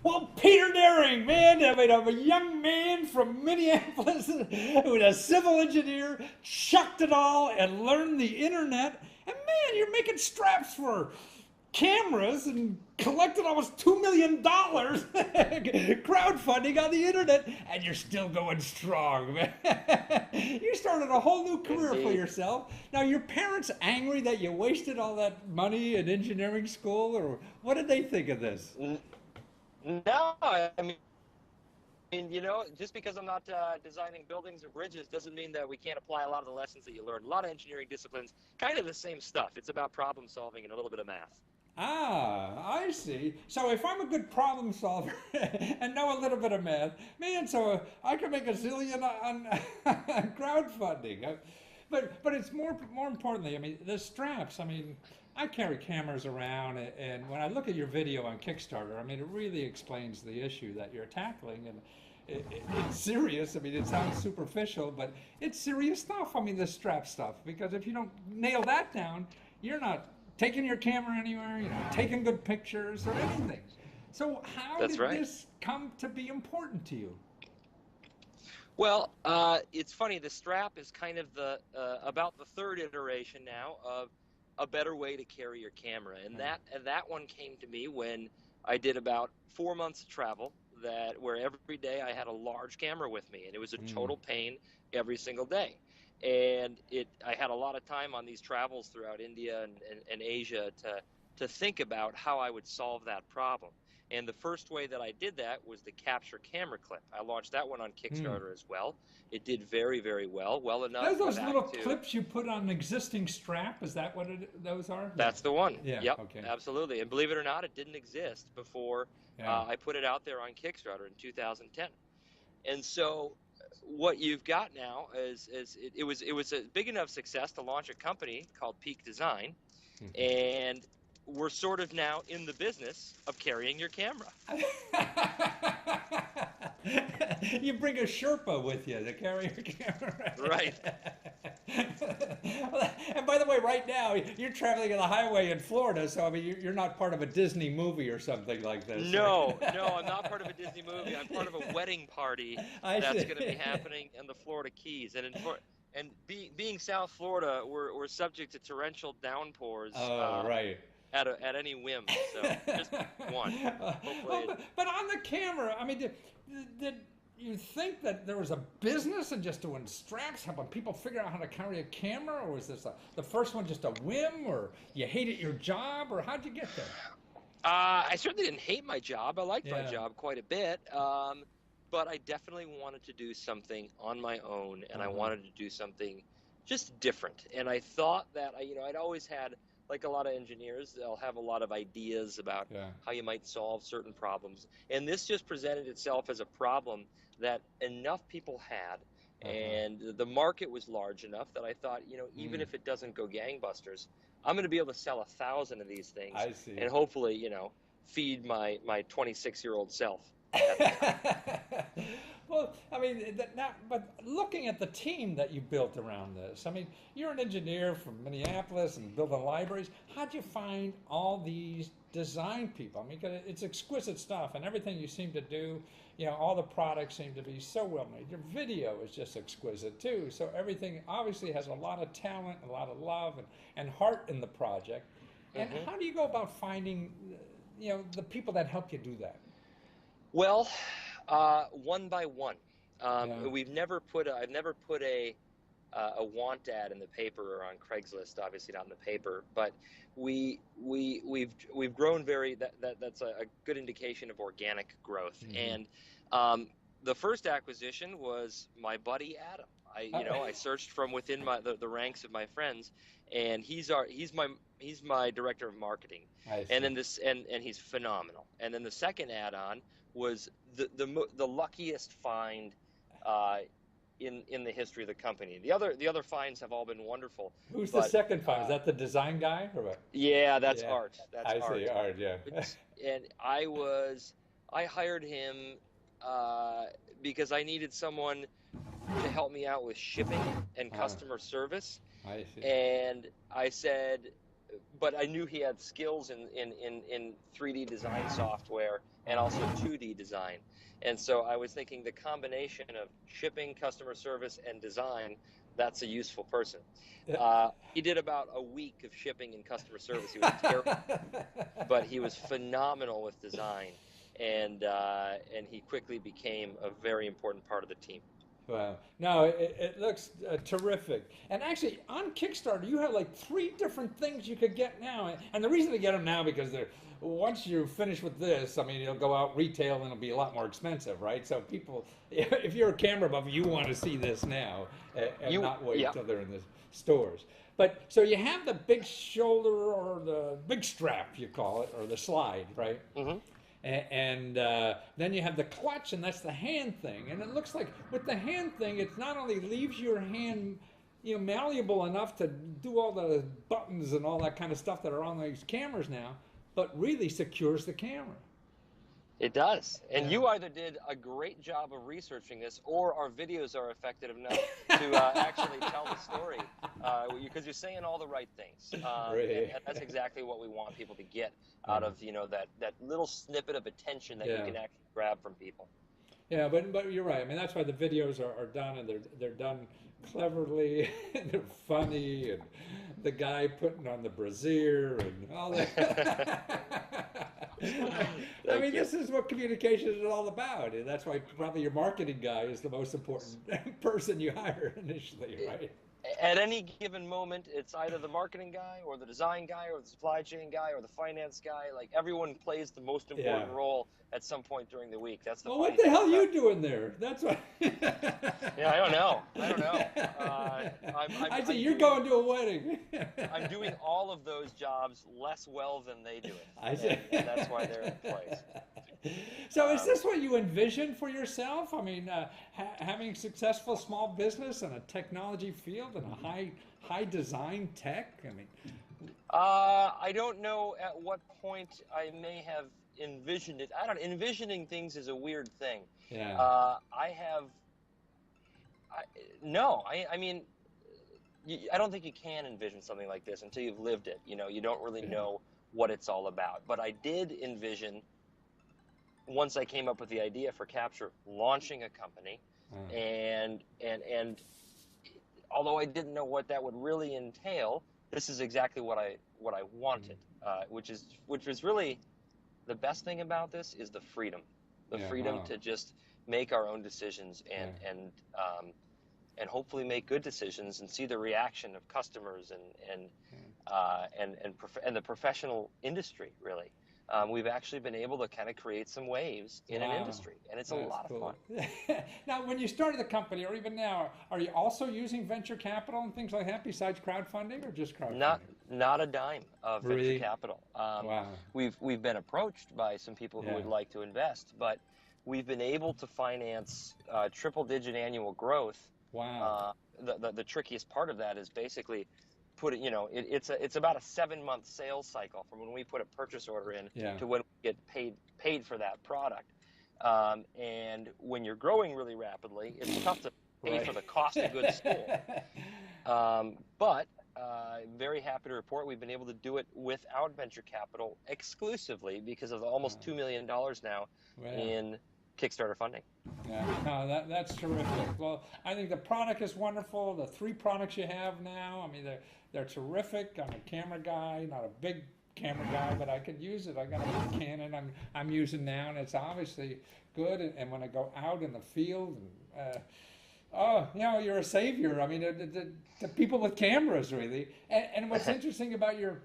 Well, Peter Daring, man, I mean, I'm a young man from Minneapolis who was a civil engineer, chucked it all and learned the internet. And man, you're making straps for cameras and collected almost $2 million crowdfunding on the internet, and you're still going strong, man. You started a whole new career for Indeed. yourself. Now, your parents angry that you wasted all that money in engineering school, or what did they think of this? N- No, just because I'm not designing buildings or bridges doesn't mean that we can't apply a lot of the lessons that you learn. A lot of engineering disciplines, kind of the same stuff. It's about problem solving and a little bit of math. Ah, I see. So if I'm a good problem solver and know a little bit of math, man, so I can make a zillion on crowdfunding. But it's more importantly, I mean, the straps. I mean, I carry cameras around, and when I look at your video on Kickstarter, I mean, it really explains the issue that you're tackling, and it's serious. I mean, it sounds superficial, but it's serious stuff. I mean, the strap stuff, because if you don't nail that down, you're not taking your camera anywhere, taking good pictures or anything. So how That's did right. this come to be important to you? Well, it's funny. The strap is kind of the about the third iteration now of a better way to carry your camera, and Right. that one came to me when I did about 4 months of travel. That where every day I had a large camera with me, and it was a Mm. total pain every single day. And I had a lot of time on these travels throughout India and Asia to think about how I would solve that problem. And the first way that I did that was the capture camera clip. I launched that one on Mm. Kickstarter as well. It did very, very well, well enough Those with those little Act Two. clips you put on an existing strap, is that what those are? That's the one. Yeah, Yep, okay. absolutely. And believe it or not, it didn't exist before Yeah. I put it out there on Kickstarter in 2010. And so what you've got now is it was a big enough success to launch a company called Peak Design, and we're sort of now in the business of carrying your camera. You bring a Sherpa with you to carry your camera. Right. And by the way, right now you're traveling on the highway in Florida, so I mean you're not part of a Disney movie or something like this, No, right? no, I'm not part of a Disney movie. I'm part of a wedding party I that's see. going to be happening in the Florida Keys, being South Florida, we're subject to torrential downpours Oh, right. at any whim. So just one. Hopefully, Well, but on the camera, I mean, did you think that there was a business in just doing straps, helping people figure out how to carry a camera, or was this the first one just a whim, or you hated your job, or how'd you get there? I certainly didn't hate my job. I liked my Yeah. job quite a bit. But I definitely wanted to do something on my own, and I Uh-huh. wanted to do something just different. And I thought that I'd always had, like a lot of engineers, they'll have a lot of ideas about Yeah. how you might solve certain problems. And this just presented itself as a problem that enough people had, Uh-huh. and the market was large enough that I thought, even Mm. if it doesn't go gangbusters, I'm going to be able to sell 1,000 of these things, I see. and hopefully, feed my 26-year-old self at the time. Well, I mean, but looking at the team that you built around this, I mean, you're an engineer from Minneapolis and building libraries. How'd you find all these design people? I mean, 'cause it's exquisite stuff, and everything you seem to do, all the products seem to be so well made. Your video is just exquisite too. So everything obviously has a lot of talent, a lot of love, and heart in the project. And Hmm. how do you go about finding, the people that help you do that? Well, one by one. Yeah. I've never put a want ad in the paper or on Craigslist. Obviously not in the paper, but we've grown that's a good indication of organic growth. Hmm. And the first acquisition was my buddy Adam. I searched from within the ranks of my friends, and he's my director of marketing. I And see. then and he's phenomenal. And then the second add-on was the luckiest find uh, in the history of the company. The other finds have all been wonderful, Who's the but second find? Is that the design guy or what? yeah, that's Yeah, art. That's I see. art. Art, yeah. But, and I hired him uh, because I needed someone to help me out with shipping and Ah, customer service. I see. And I said, but I knew he had skills in 3D design software and also 2D design. And so I was thinking the combination of shipping, customer service, and design, that's a useful person. He did about a week of shipping and customer service. He was terrible, but he was phenomenal with design, and he quickly became a very important part of the team. Wow. No, it looks terrific. And actually, on Kickstarter, you have like 3 different things you could get now. And the reason to get them now because they're once you finish with this, I mean, it'll go out retail and it'll be a lot more expensive, right? So people, if you're a camera buff, you want to see this now and not wait till they're in the stores. But so you have the big shoulder or the big strap, you call it, or the slide, right? Mm-hmm. And then you have the clutch, and that's the hand thing. And it looks like with the hand thing, it not only leaves your hand, malleable enough to do all the buttons and all that kind of stuff that are on these cameras now, but really secures the camera. It does. And you either did a great job of researching this, or our videos are effective enough to actually tell the story, because you're saying all the right things. And that's exactly what we want people to get out of that little snippet of attention that you can actually grab from people. Yeah, but you're right. I mean, that's why the videos are done, and they're done cleverly, and they're funny, and the guy putting on the brassiere and all that. I mean, this is what communication is all about, and that's why probably your marketing guy is the most important person you hire initially, right? At any given moment, it's either the marketing guy or the design guy or the supply chain guy or the finance guy. Like, everyone plays the most important role at some point during the week. That's the Well, what the hell are you doing there? That's what. Yeah, I don't know. I see you're going to a wedding. I'm doing all of those jobs less well than they do it. I see. And that's why they're in place. So is this what you envision for yourself? I mean, having a successful small business in a technology field and a high design tech? I mean, I don't know at what point I may have envisioned it. Envisioning things is a weird thing. Yeah. I mean, I don't think you can envision something like this until you've lived it. You don't really know what it's all about. But I did envision, once I came up with the idea for Capture, launching a company, and although I didn't know what that would really entail, this is exactly what I wanted, which is really the best thing about this is the freedom, to just make our own decisions and hopefully make good decisions and see the reaction of customers and the professional industry, really. We've actually been able to kind of create some waves in an industry, and it's a lot of fun. Now, when you started the company, or even now, are you also using venture capital and things like that besides crowdfunding, or just crowdfunding? Not a dime of venture capital. Wow. We've been approached by some people who would like to invest, but we've been able to finance triple-digit annual growth. Wow. The trickiest part of that is basically it's about a 7-month sales cycle from when we put a purchase order in to when we get paid for that product. And when you're growing really rapidly, it's tough to pay for the cost of goods sold. But very happy to report we've been able to do it without venture capital exclusively because of the almost $2 million now in Kickstarter funding. Yeah, no, that's terrific. Well, I think the product is wonderful. The 3 products you have now, I mean, they're terrific. I'm a camera guy, not a big camera guy, but I could use it. I got a Canon I'm using now, and it's obviously good. And when I go out in the field, you're a savior. I mean, the people with cameras, really. And what's interesting about your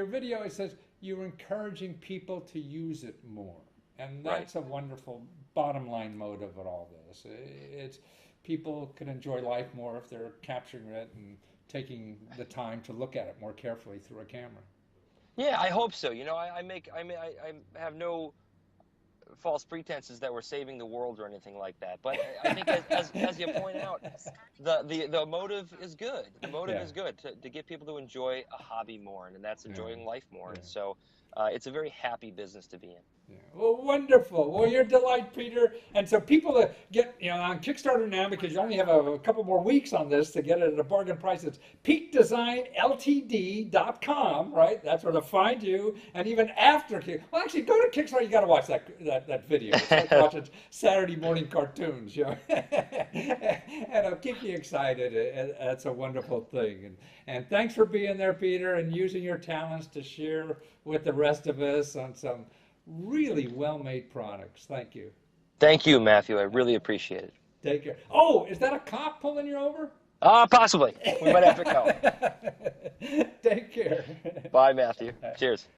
video, it says you're encouraging people to use it more. And that's a wonderful bottom line motive of all this. It's people can enjoy life more if they're capturing it and taking the time to look at it more carefully through a camera. Yeah, I hope so. I have no false pretenses that we're saving the world or anything like that. But I think as you point out, the motive is good. The motive is good to get people to enjoy a hobby more, and that's enjoying life more. And so it's a very happy business to be in. Yeah. Well, wonderful. Well, you're a delight, Peter. And so people that get, on Kickstarter now, because you only have a couple more weeks on this to get it at a bargain price, it's peakdesignltd.com, right? That's where to find you. And even after, well, actually, go to Kickstarter. You got to watch that video. It's like watching Saturday morning cartoons, and it'll keep you excited. That's a wonderful thing. And thanks for being there, Peter, and using your talents to share with the rest of us on some really well-made products. Thank you. Thank you, Matthew. I really appreciate it. Take care. Oh, is that a cop pulling you over? Possibly. We might have to go. Take care. Bye, Matthew. Cheers.